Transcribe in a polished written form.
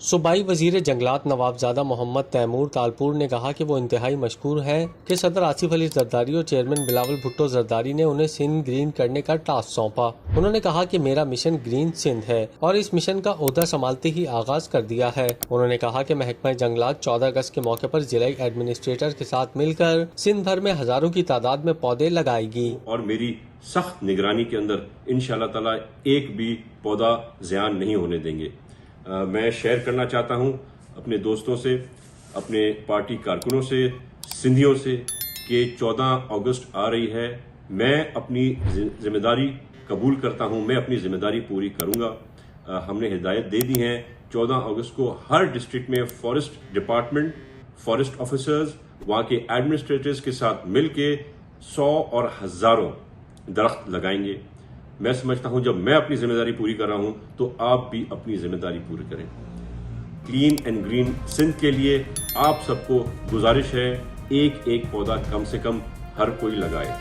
صوبائی وزیر جنگلات نوابزادہ محمد تیمور تالپور نے کہا کہ وہ انتہائی مشکور ہیں کہ صدر آصف علی زرداری اور چیئرمین بلاول بھٹو زرداری نے انہیں سندھ گرین کرنے کا ٹاسک سونپا۔ انہوں نے کہا کہ میرا مشن گرین سندھ ہے اور اس مشن کا عہدہ سنبھالتے ہی آغاز کر دیا ہے۔ انہوں نے کہا کہ محکمہ جنگلات 14 اگست کے موقع پر ضلعی ایڈمنسٹریٹر کے ساتھ مل کر سندھ بھر میں ہزاروں کی تعداد میں پودے لگائے گی اور میری سخت نگرانی کے اندر انشاءاللہ تعالی ایک بھی پودا زیان نہیں ہونے دیں گے۔ میں شیئر کرنا چاہتا ہوں اپنے دوستوں سے، اپنے پارٹی کارکنوں سے، سندھیوں سے کہ 14 اگست آ رہی ہے۔ میں اپنی ذمہ داری قبول کرتا ہوں، میں اپنی ذمہ داری پوری کروں گا۔ ہم نے ہدایت دے دی ہیں 14 اگست کو ہر ڈسٹرکٹ میں فارسٹ ڈپارٹمنٹ، فارسٹ آفیسرز، وہاں کے ایڈمنسٹریٹرز کے ساتھ مل کے 100 اور ہزاروں درخت لگائیں گے۔ میں سمجھتا ہوں جب میں اپنی ذمہ داری پوری کر رہا ہوں تو آپ بھی اپنی ذمہ داری پوری کریں۔ کلین اینڈ گرین سندھ کے لیے آپ سب کو گزارش ہے ایک پودا کم سے کم ہر کوئی لگائے۔